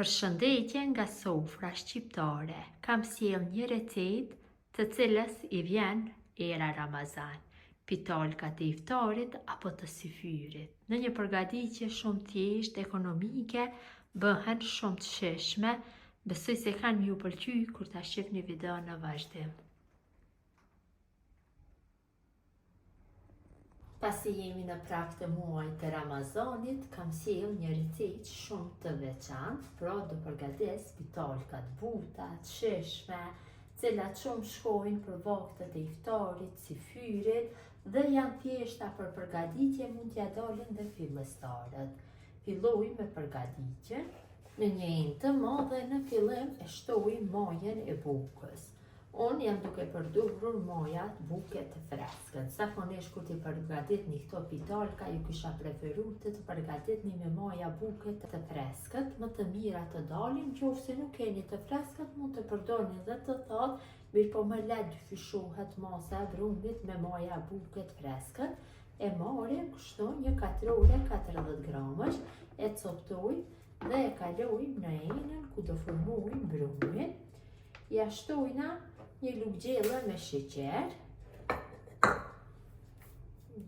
Përshëndetje nga sofra shqiptare. Kam sjell një recetë të cilës i vjen era Ramazan, pitolkat e iftarit apo të syfyrit. Në një përgatitje shumë thjeshtë, ekonomike, bëhen shumë të shijshme. Besoj se kanë ju pëlqy kur ta shihni video në vazhdim. Pasi jemi në prag të muajit të Ramazanit, kam sjell një recetë shumë të veçantë, pra do përgatis pitolka të buta, të shijshme, cilat shumë shkojnë për vaktet e iftarit, syfyrit dhe janë thjeshta për përgatitje, mund t'ja dalin dhe fillestarët. Filloj me përgatitjen. Në një enë të madhe në fillim e shtoj majën e bukës. Unë jam duke përdorur majat buke të freskët. Zakonisht kur t'i përgatitni këto pitolka, ju kisha preferuar të përgatitni me maja buke të freskët, më të mira të dalin. Nëse nuk keni të freskët, mund të përdorni edhe të thatë, mirë po më lehtë dyfishohet masa e brumit me maja buke të freskët. E marrim kështu një katrore 40 gramësh, e coptoj dhe e kalojmë në enën ku do formojmë brumin. Ja shtojna një luggjelle me sheqer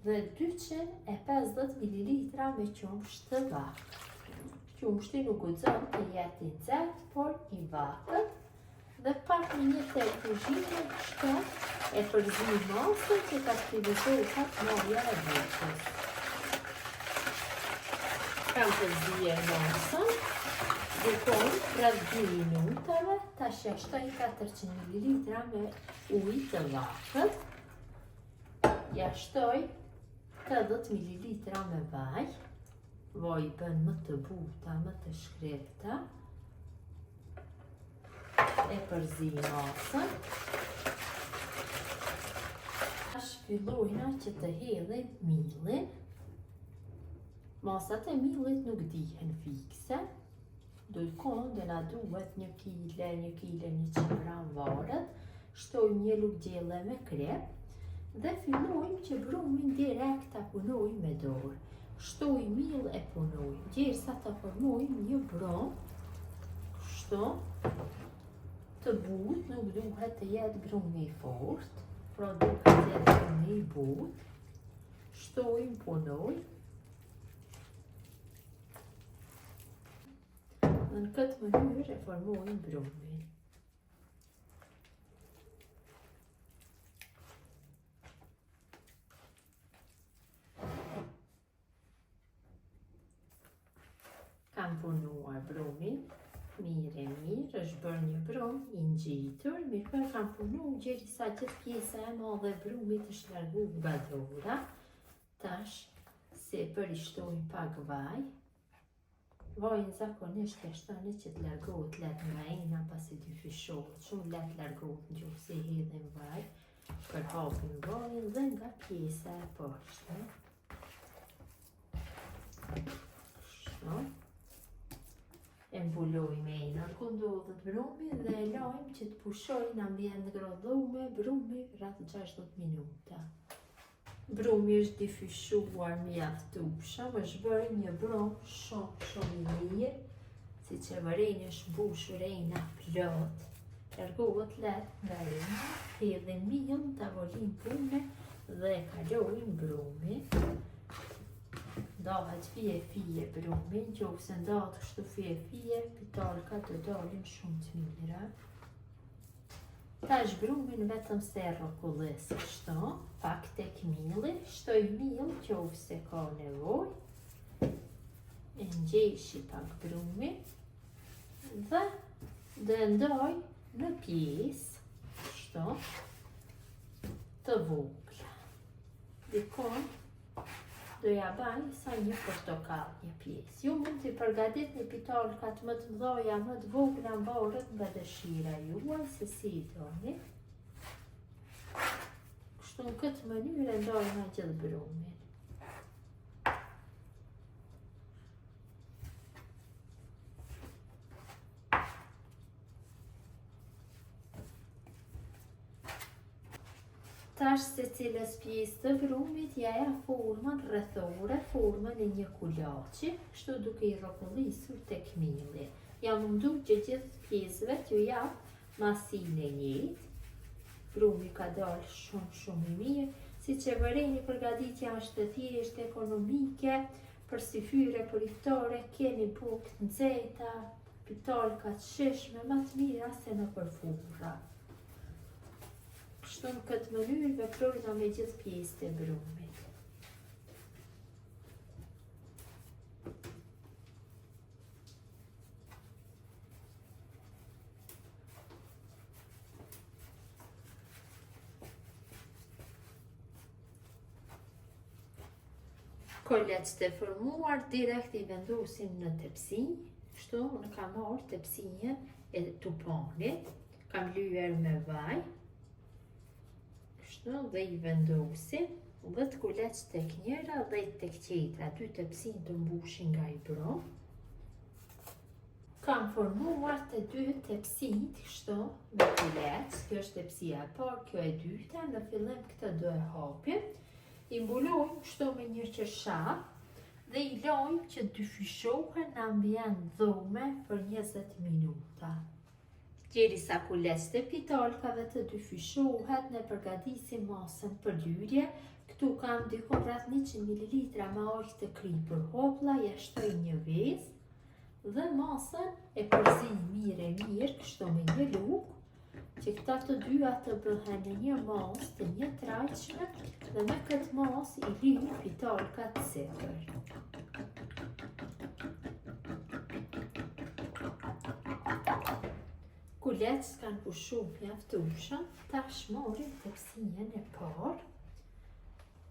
dhe 250 ml me qumësht të vakët. Qumështi nuk guxon të jetë i nxehtë, por i vakët, dhe pak një tel kuzhine kështu e përzi masën që ka aktivizohet maja e bukës. Kam përzier masën. Dukon rreth 2 minutave, tash ja shtoj 400 ml me ujë të vakët. Ja shtoj 80 ml me vaj. Vaj bën më të buta, më të shkrepta. E përzi masën. Tash fillojna që të hedhim millin. Masat e millit nuk dihen fikse. Dojkon dhe na duhet 1 kile, 100 gram varet. Shtojmë një luggjelle me krep dhe fillojmë që brumin direkt ta punojmë me dorë. Shtoj mill e punojmë derisa ta formojmë një brum kështu të butë, nuk duhet të jetë brumi i fortë, pra duhet të jetë brumi i butë. Shtojmë, punojmë. Në këtë mënyrë e formojmë brumin. Kam punuar brumin, mirë, është bërë një brum i ngjitur, mirë po kam punuar derisa gjithë pjesa e madhe e brumit është larguar nga dora. Tash sipër i shtojmë pak vaj. Vajin zakonisht e shtoni që të largohet lehtë nga ena pasi dyfishohet, shumë lehtë largohet nëse i hedhim vaj. Përhapim vajin dhe nga pjesa e poshtë. Kështu. E mbulojmë enën ku ndodhet brumi dhe e lajmë që të pushojë në ambient gradhume brumi rreth 60 minuta. Brumi është dyfishuar mjaftueshëm, është bërë një brum shumë i mirë, siç e vëreni është mbushur ena plot, largohet lehtë nga ena, hedhim mill, tavolinë pune dhe e kalojmë brumin. Ndahet fije brumi, nëse ndahet kështu fije, pitolkat do dalin shumë të mira. Tash brumin vetëm se rrokullis kështu, pak tek milli, shtoj mill nëse ka nevojë. E ngjeshi pak brumin dhe ndoj në pjesë kështu të vogla. Dikon doja baj sa një portokall një pjesë. Ju mund t'i përgatitni pitolkat më të mëdha, më të vogla varet nga dëshira juaj se si i doni. Kështu në këtë mënyrë ndojna gjithë brumin. Tash secilës pjesë të brumit ja formën rrethore, formën e një kulaçi, kështu duke i rrokullisur tek milli. Jam mundu që gjithë pjesëve t'ju jap masinë e njëjtë. Brumi ka dalë shumë i mirë, si që vëreni përgatitja është thjesht ekonomike, për si fyre për iftore, keni bukë të nxehta, pitolka të shishme, më të mira se në përfura. Kështu në këtë mënyrë veprojna me gjithë pjesët e brumit. Kollet të formuar direkt i vendosim në tepsi. Kështu unë kam marrë tepsinjen e tuponit, kam lyer me vaj. Kështu dhe i vendosim 10 kollet tek njëra, 10 tek tjetra, 2 tepsin të mbushin nga i brum. Kam formuar të 2 tepsit kështu me kollet. Kjo është tepsia e parë, kjo e dyta. Në fillim këtë do e hapim. I mbulojmë kështu me një qershaf dhe i lojmë që dyfishohen në ambient dhume për 20 minuta. Derisa kullet e pitolkave të dyfishohet, ne përgatisim masën për lyrje. Këtu kam dikon rreth 100 ml me ujë të kripur hoplla, ja shtoj një vezë dhe masën e përzij mirë kështu me një lugë, që këta të dyja të bëhen në një masë të një trajqme dhe me këtë masë i lyj pitolkat sipër. Kullet s'kan pushu mjaftueshëm, tash marrim tepsinjen e parë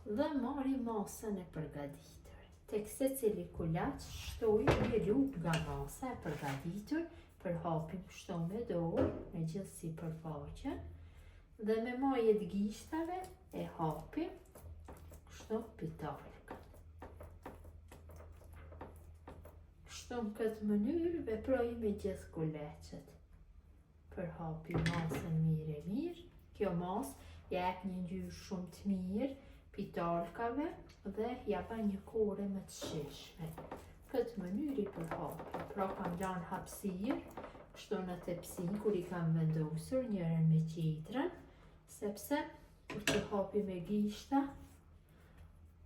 dhe marrim masën e përgatitur. Tek secili kullat shtoj një lugë nga masa e përgatitur, përhapim kështu me dorë, me gjithë sipërfaqen, dhe me majet gishtave e hapim kështu pitolkën. Kështu në këtë mënyrë veprojmë me gjithë kulleqet. Përhapim masën mirë. Kjo masë jep një ngjyrë shumë të mirë pitolkave dhe ja bën një kore më të shishme. Këtë mënyrë i përhapim, pra kam lanë hapësirë kështu në tepsi kur i kam vendosur njërën me tjetrën, sepse kur të hapim me gishta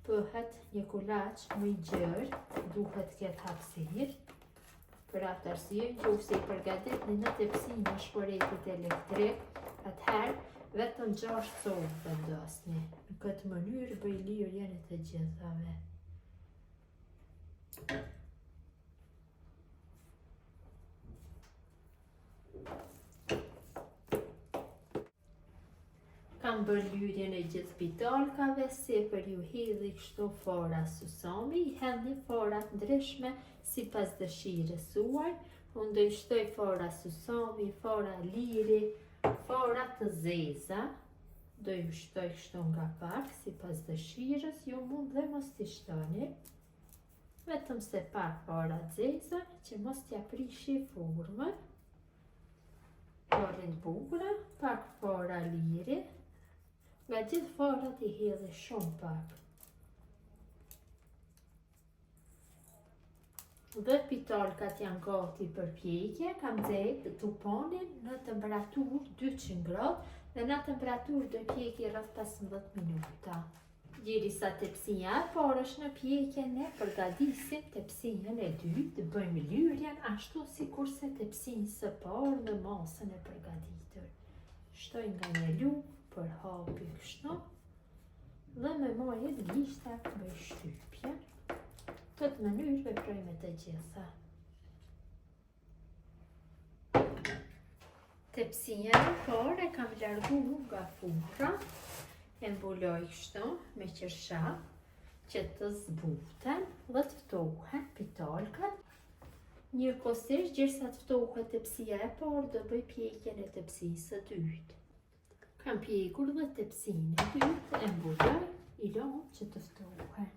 bëhet një kulaç më i gjerë, duhet ketë hapësirë. Për atë arsye, nëse i përgatitni në tepsi me shporetit elektrik, atëherë vetëm 6 copë vendosni. Në këtë mënyrë bëj lirjen e të gjithave. Kam bërë lyrjen e gjithë pitolkave, sipër ju hedhi kështu fora susami, i hedhni forat ndryshme sipas dëshirës suaj. Unë do i shtoj fora susami, fora liri, fora të zeza. Do i shtoj kështu nga pak sipas dëshirës, ju mund dhe mos t'i shtoni. Vetëm se pak fora të zeza që mos t'ja prishi formën. Forin bukura, pak fora liri. Nga gjithë forat i hedhi shumë pak. Dhe pitolkat janë gati për pjekje, kam nxjerrë tuponin në temperaturë 200 gradë dhe në temperaturë do pjeki rreth 15 minuta. Derisa tepsia e parë është në pjekje, ne përgatisim tepsinjen e dytë, bëjmë lyrjen ashtu sikurse tepsinjë së parë me masën e përgatitur. Shtoj nga një lugë, përhapim kështu dhe me majet gishta bëj shtypje. Këtë mënyrë veprojmë të gjitha. Tepsinjen e parë e kam larguar nga furra, e mbuloj kështu me qershaf që të zbuten dhe të ftohen pitolkat. Njëkohësisht derisa të ftohet tepsia e parë, do bëj pjekjen e tepsisë së dytë. Kam pjekur dhe tepsinë e dytë, e mbuloj, i lëm që të ftohen.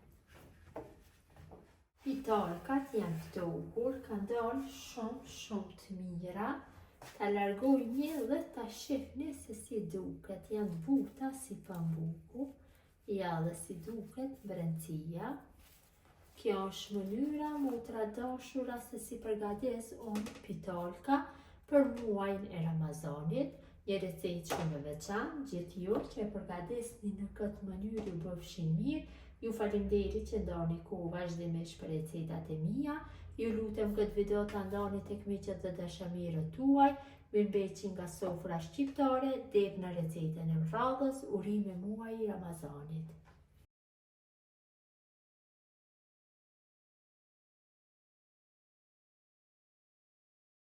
Pitolkat janë ftohur, kanë dalë shumë të mira. Ta largoj një dhe ta shihni se si duket, janë të buta si pambuku, ja dhe si duket mbrencia. Kjo është mënyra mu tradashura se si përgatis unë pitolka për muajin e Ramazanit. Një recetë shumë e veçantë, gjithë ju që e përgatisni në këtë mënyrë ju bëfshin mirë. Ju faleminderit që ndani kohë vazhdimisht për recetat e mia. Ju lutem këtë video të ndani tek miqët dhe dashamirët tuaj. Mirëmbëjtje nga sofra shqiptare, deri në recetën e radhës, urime muaji Ramazanit.